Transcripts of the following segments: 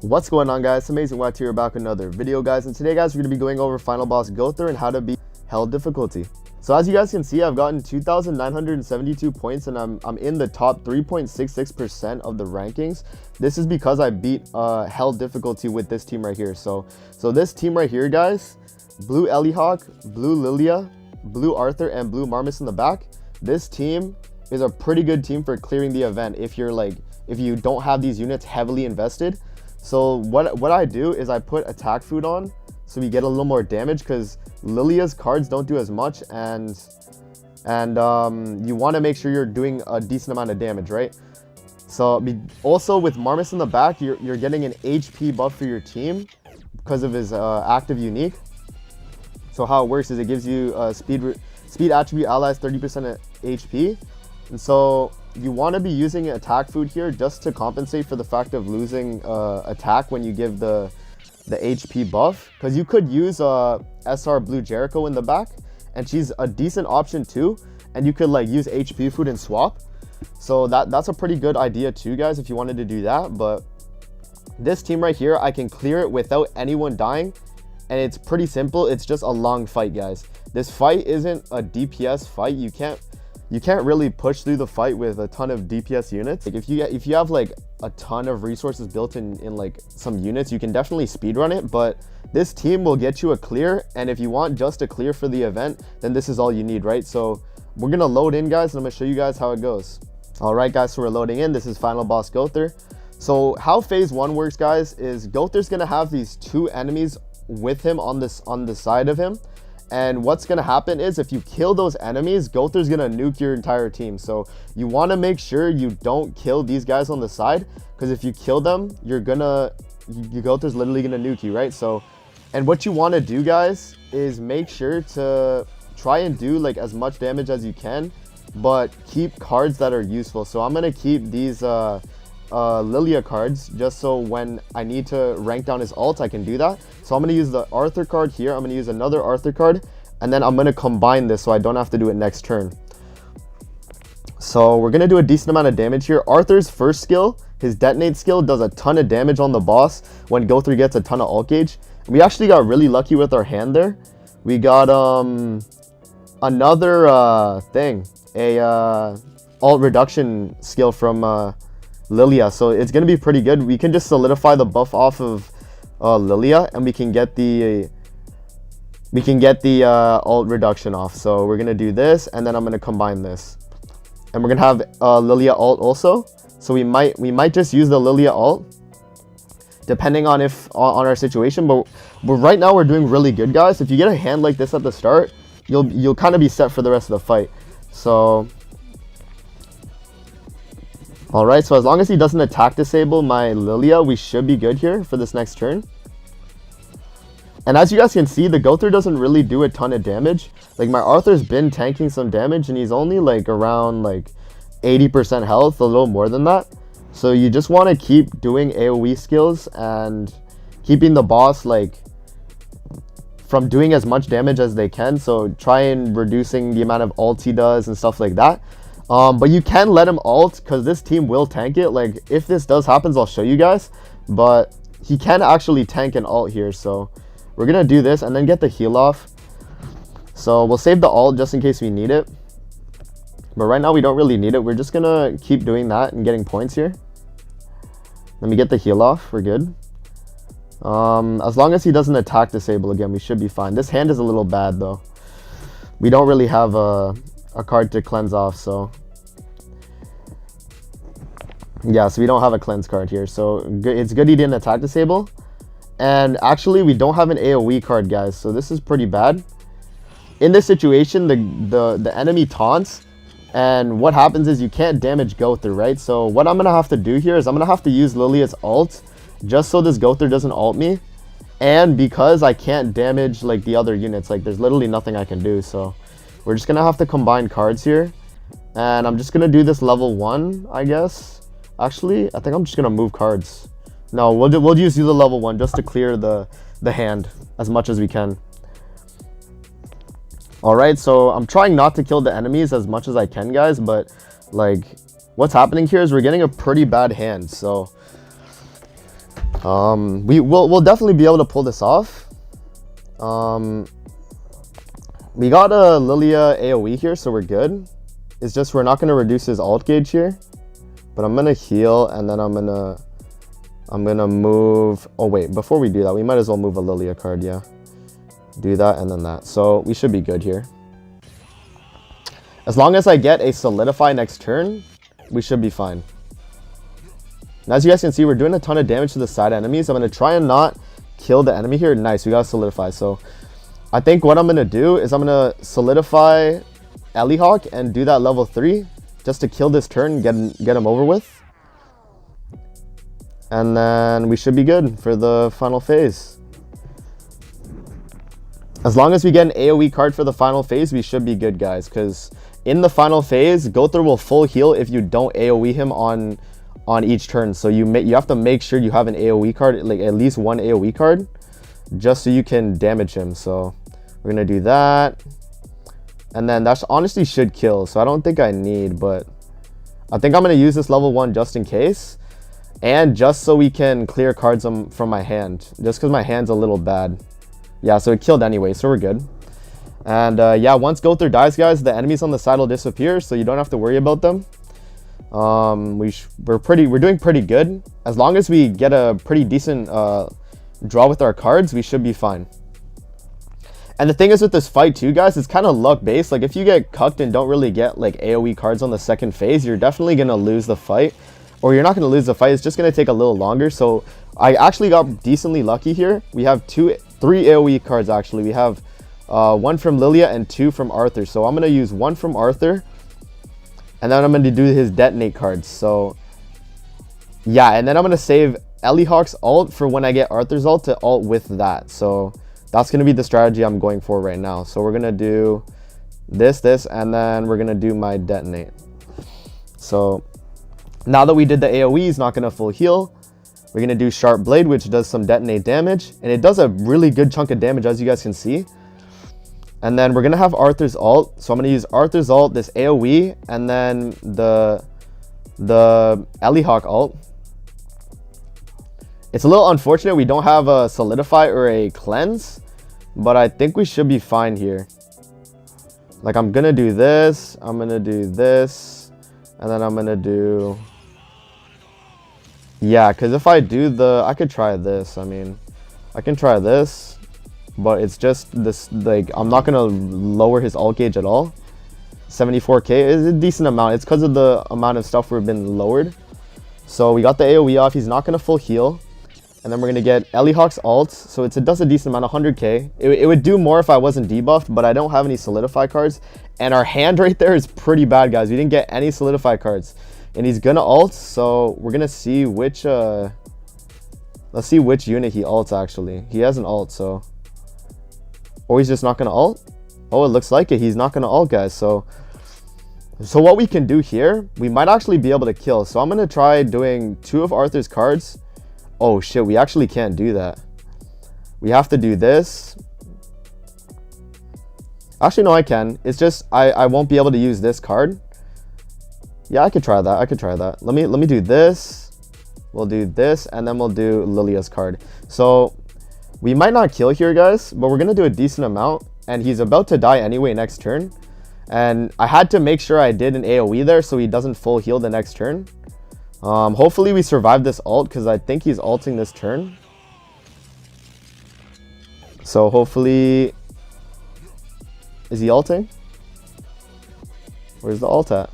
What's going on, guys? It's Amazing White here, back with another video, guys. And today, guys, we're going to be going over final boss Gowther and how to beat hell difficulty. So as you guys can see, I've gotten 2,972 points and I'm in the top 3.66% of the rankings. This is because I beat hell difficulty with this team right here. So this team right here, guys, blue Ellihawk, blue Lilia, blue Arthur, and blue Marmus in the back. This team is a pretty good team for clearing the event if you don't have these units heavily invested. So what I do is I put attack food on so we get a little more damage, because Lilia's cards don't do as much, and you want to make sure you're doing a decent amount of damage, right? So also with Marmus in the back, you're getting an HP buff for your team because of his active unique. So how it works is it gives you speed attribute allies 30% HP, and so you want to be using attack food here just to compensate for the fact of losing attack when you give the HP buff, because you could use SR Blue Jericho in the back and she's a decent option too, and you could like use HP food and swap. So that's a pretty good idea too, guys, if you wanted to do that. But this team right here, I can clear it without anyone dying, and it's pretty simple. It's just a long fight, guys. This fight isn't a DPS fight. You can't really push through the fight with a ton of DPS units. Like if you have like a ton of resources built in like some units, you can definitely speedrun it, but this team will get you a clear, and if you want just a clear for the event, then this is all you need, right? So we're gonna load in, guys, and I'm gonna show you guys how it goes. All right, guys, so we're loading in. This is final boss Gowther. So how phase 1 works, guys, is Gowther's gonna have these 2 enemies with him on the side of him. And what's going to happen is if you kill those enemies, Gowther's going to nuke your entire team. So you want to make sure you don't kill these guys on the side, because if you kill them, Gowther's literally going to nuke you, right? So, and what you want to do, guys, is make sure to try and do like as much damage as you can, but keep cards that are useful. So I'm going to keep these Lilia cards just so when I need to rank down his ult, I can do that. So I'm going to use the Arthur card here. I'm going to use another Arthur card, and then I'm going to combine this so I don't have to do it next turn. So we're going to do a decent amount of damage here. Arthur's first skill, his detonate skill, does a ton of damage on the boss when Gowther gets a ton of ult gauge. We actually got really lucky with our hand there. We got another thing, ult reduction skill from Lilia, so it's gonna be pretty good. We can just solidify the buff off of Lilia, and we can get the ult reduction off. So we're gonna do this, and then I'm gonna combine this, and we're gonna have Lilia ult also. So we might just use the Lilia ult depending on on our situation. But right now we're doing really good, guys. If you get a hand like this at the start, you'll kind of be set for the rest of the fight. So alright, so as long as he doesn't attack disable my Lilia, we should be good here for this next turn. And as you guys can see, the Gowther doesn't really do a ton of damage. Like, my Arthur's been tanking some damage, and he's only like around like 80% health, a little more than that. So you just want to keep doing AoE skills and keeping the boss like from doing as much damage as they can. So try and reducing the amount of ult he does and stuff like that. But you can let him ult, because this team will tank it. Like, if this does happen, I'll show you guys. But he can actually tank an ult here. So we're going to do this and then get the heal off. So we'll save the ult just in case we need it. But right now we don't really need it. We're just going to keep doing that and getting points here. Let me get the heal off. We're good. As long as he doesn't attack disable again, we should be fine. This hand is a little bad, though. We don't really have a card to cleanse off, so yeah, so we don't have a cleanse card here, so it's good he didn't attack disable. And actually we don't have an AoE card, guys, so this is pretty bad. In this situation, the enemy taunts, and what happens is you can't damage Gowther, right? So what I'm gonna have to do here is I'm gonna have to use Lilia's ult just so this Gowther doesn't ult me, and because I can't damage like the other units, like there's literally nothing I can do. So we're just gonna have to combine cards here, and I'm just gonna do this level 1, I guess. Actually, I think I'm just gonna move cards. No, we'll just use the level 1 just to clear the hand as much as we can. All right, so I'm trying not to kill the enemies as much as I can, guys, but like what's happening here is we're getting a pretty bad hand. So We'll definitely be able to pull this off. We got a Lilia AoE here, so we're good. It's just we're not going to reduce his ult gauge here. But I'm going to heal, and then I'm going to move... Oh, wait. Before we do that, we might as well move a Lilia card, yeah. Do that, and then that. So we should be good here. As long as I get a Solidify next turn, we should be fine. And as you guys can see, we're doing a ton of damage to the side enemies. I'm going to try and not kill the enemy here. Nice, we got Solidify. So I think what I'm going to do is I'm going to Solidify Elihawk and do that level 3 just to kill this turn, get him over with. And then we should be good for the final phase. As long as we get an AoE card for the final phase, we should be good, guys. Because in the final phase, Gowther will full heal if you don't AoE him on each turn. So you have to make sure you have an AoE card, like at least one AoE card, just so you can damage him. So we're going to do that. And then that honestly should kill. So I don't think I need, but I think I'm going to use this level 1 just in case. And just so we can clear cards from my hand. Just because my hand's a little bad. Yeah, so it killed anyway, so we're good. And yeah, once Gowther dies, guys, the enemies on the side will disappear, so you don't have to worry about them. We're doing pretty good. As long as we get a pretty decent draw with our cards, we should be fine. And the thing is with this fight too, guys, it's kind of luck based. Like if you get cucked and don't really get like AoE cards on the second phase, you're definitely gonna lose the fight. Or you're not gonna lose the fight, it's just gonna take a little longer. So I actually got decently lucky here. We have 3 AoE cards actually. We have 1 from Lilia and 2 from Arthur. So I'm gonna use 1 from Arthur, and then I'm gonna do his detonate cards. So yeah, and then I'm gonna save Elihawk's ult for when I get Arthur's ult to ult with that. So that's going to be the strategy I'm going for right now. So we're going to do this, and then we're going to do my detonate. So now that we did the AoE, he's not going to full heal. We're going to do Sharp Blade, which does some detonate damage. And it does a really good chunk of damage, as you guys can see. And then we're going to have Arthur's ult. So I'm going to use Arthur's ult, this AoE, and then the Elihawk ult. It's a little unfortunate we don't have a Solidify or a Cleanse, but I think we should be fine here. Like I'm gonna do this, I'm gonna do this, and then I'm gonna do... Yeah, because if I do I could try this. I mean, I can try this, but it's just this, like, I'm not gonna lower his ult gauge at all. 74k is a decent amount. It's because of the amount of stuff we've been lowered. So we got the AoE off, he's not gonna full heal. And then we're going to get Elihawk's ult. So it does a decent amount, 100k. It would do more if I wasn't debuffed, but I don't have any Solidify cards. And our hand right there is pretty bad, guys. We didn't get any Solidify cards. And he's going to ult, so we're going to see which... let's see which unit he ults, actually. He has an ult, so... Or he's just not going to ult? Oh, it looks like it. He's not going to ult, guys. So what we can do here, we might actually be able to kill. So I'm going to try doing 2 of Arthur's cards. Oh shit, we actually can't do that. We have to do this. Actually, no, I can. It's just I won't be able to use this card. Yeah, I could try that. I could try that. Let me do this. We'll do this, and then we'll do Lilia's card. So we might not kill here, guys, but we're gonna do a decent amount. And he's about to die anyway next turn. And I had to make sure I did an AoE there so he doesn't full heal the next turn. Hopefully we survive this ult, because I think he's ulting this turn. So hopefully... Is he ulting? Where's the ult at?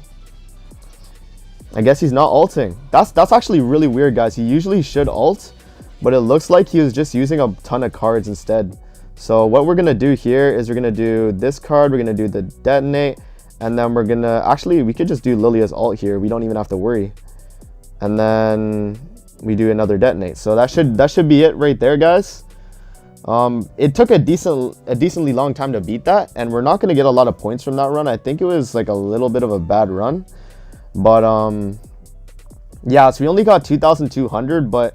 I guess he's not ulting. That's actually really weird, guys. He usually should ult, but it looks like he was just using a ton of cards instead. So what we're going to do here is we're going to do this card. We're going to do the detonate. And then we're going to... Actually, we could just do Lilia's ult here. We don't even have to worry. And then we do another detonate. So that should be it right there, guys. It took a decently long time to beat that, and we're not going to get a lot of points from that run. I think it was like a little bit of a bad run, but yeah, so we only got 2,200, but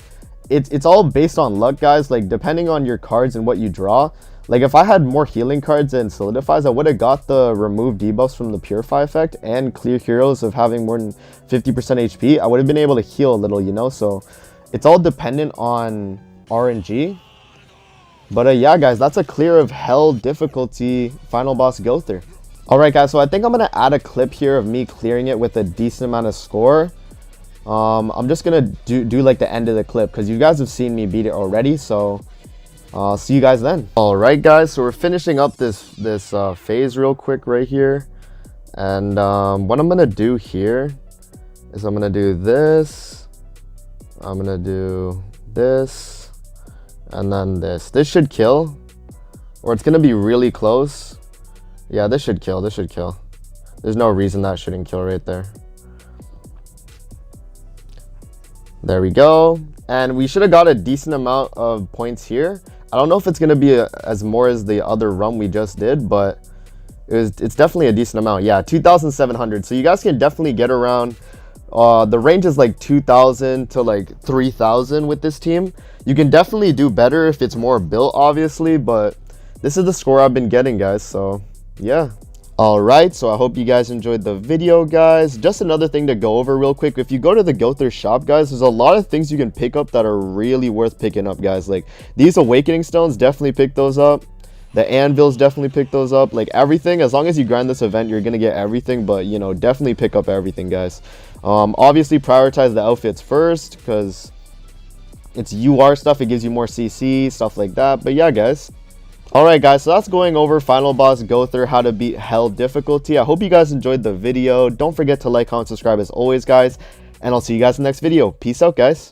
it's all based on luck, guys. Like depending on your cards and what you draw. Like if I had more healing cards and solidifies, I would have got the remove debuffs from the purify effect and clear heroes of having more than 50% HP. I would have been able to heal a little, you know. So It's all dependent on RNG. But yeah, guys, that's a clear of hell difficulty final boss Gowther. Alright guys, so I think I'm going to add a clip here of me clearing it with a decent amount of score. I'm just going to do like the end of the clip because you guys have seen me beat it already. So I'll see you guys then. Alright guys, so we're finishing up this phase real quick right here. And what I'm going to do here is I'm going to do this. I'm going to do this. And then this. This should kill. Or it's going to be really close. Yeah, this should kill. This should kill. There's no reason that shouldn't kill right there. There we go. And we should have got a decent amount of points here. I don't know if it's going to be as more as the other run we just did, but it's definitely a decent amount. Yeah, 2,700. So you guys can definitely get around. The range is like 2,000 to like 3,000 with this team. You can definitely do better if it's more built, obviously, but this is the score I've been getting, guys. So yeah. Alright, so I hope you guys enjoyed the video, guys. Just another thing to go over real quick. If you go to the Gowther shop, guys, there's a lot of things you can pick up that are really worth picking up, guys. Like these awakening stones, definitely pick those up. The anvils, definitely pick those up. Like everything, as long as you grind this event, you're gonna get everything. But you know, definitely pick up everything, guys. Obviously prioritize the outfits first because it's UR stuff. It gives you more CC, stuff like that. But yeah, guys. Alright guys, so that's going over final boss Gowther, how to beat hell difficulty. I hope you guys enjoyed the video. Don't forget to like, comment, subscribe as always, guys. And I'll see you guys in the next video. Peace out, guys.